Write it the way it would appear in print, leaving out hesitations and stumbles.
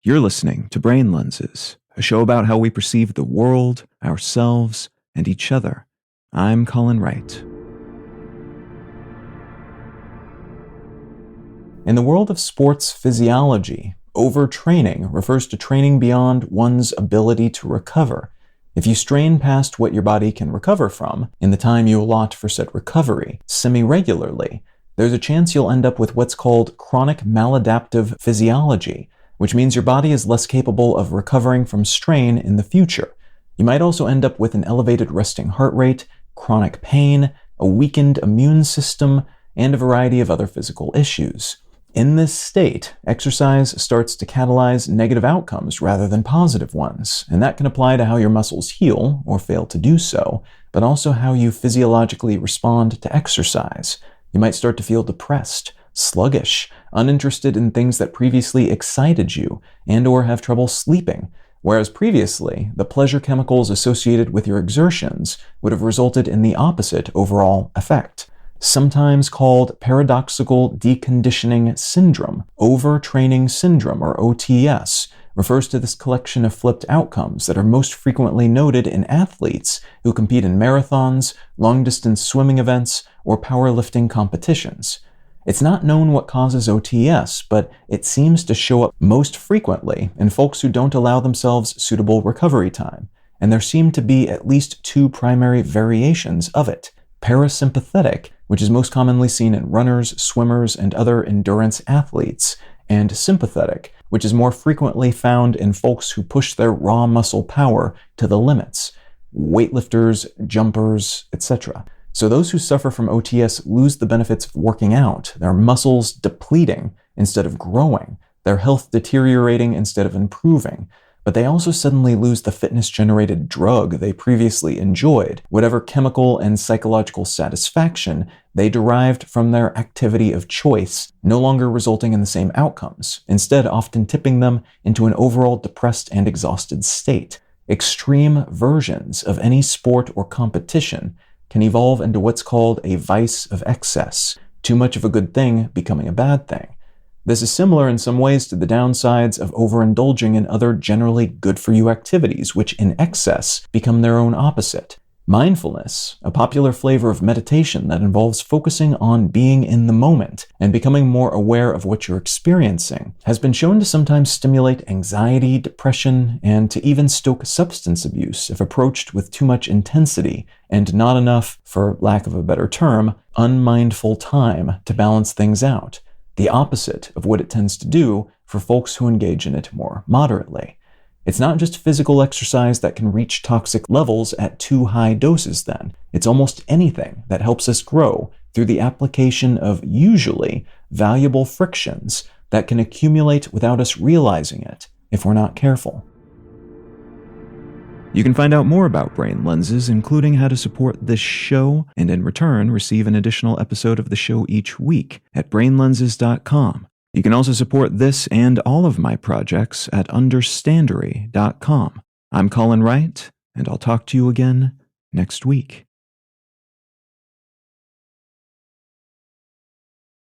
You're listening to Brain Lenses, a show about how we perceive the world, ourselves, and each other. I'm Colin Wright. In the world of sports physiology, overtraining refers to training beyond one's ability to recover. If you strain past what your body can recover from in the time you allot for said recovery semi-regularly, there's a chance you'll end up with what's called chronic maladaptive physiology, which means your body is less capable of recovering from strain in the future. You might also end up with an elevated resting heart rate, chronic pain, a weakened immune system, and a variety of other physical issues. In this state, exercise starts to catalyze negative outcomes rather than positive ones, and that can apply to how your muscles heal, or fail to do so, but also how you physiologically respond to exercise. You might start to feel depressed, sluggish, uninterested in things that previously excited you, and/or have trouble sleeping, whereas previously, the pleasure chemicals associated with your exertions would have resulted in the opposite overall effect. Sometimes called paradoxical deconditioning syndrome, overtraining syndrome, or OTS, refers to this collection of flipped outcomes that are most frequently noted in athletes who compete in marathons, long-distance swimming events, or powerlifting competitions. It's not known what causes OTS, but it seems to show up most frequently in folks who don't allow themselves suitable recovery time, and there seem to be at least two primary variations of it. Parasympathetic, which is most commonly seen in runners, swimmers, and other endurance athletes, and sympathetic, which is more frequently found in folks who push their raw muscle power to the limits, weightlifters, jumpers, etc. So those who suffer from OTS lose the benefits of working out, their muscles depleting instead of growing, their health deteriorating instead of improving, but they also suddenly lose the fitness-generated drug they previously enjoyed, whatever chemical and psychological satisfaction they derived from their activity of choice, no longer resulting in the same outcomes, instead often tipping them into an overall depressed and exhausted state. Extreme versions of any sport or competition can evolve into what's called a vice of excess, too much of a good thing becoming a bad thing. This is similar in some ways to the downsides of overindulging in other generally good-for-you activities, which in excess become their own opposite. Mindfulness, a popular flavor of meditation that involves focusing on being in the moment and becoming more aware of what you're experiencing, has been shown to sometimes stimulate anxiety, depression, and to even stoke substance abuse if approached with too much intensity and not enough, for lack of a better term, unmindful time to balance things out. The opposite of what it tends to do for folks who engage in it more moderately. It's not just physical exercise that can reach toxic levels at too high doses then. It's almost anything that helps us grow through the application of usually valuable frictions that can accumulate without us realizing it if we're not careful. You can find out more about Brain Lenses, including how to support this show, and in return receive an additional episode of the show each week at brainlenses.com. You can also support this and all of my projects at understandery.com. I'm Colin Wright, and I'll talk to you again next week.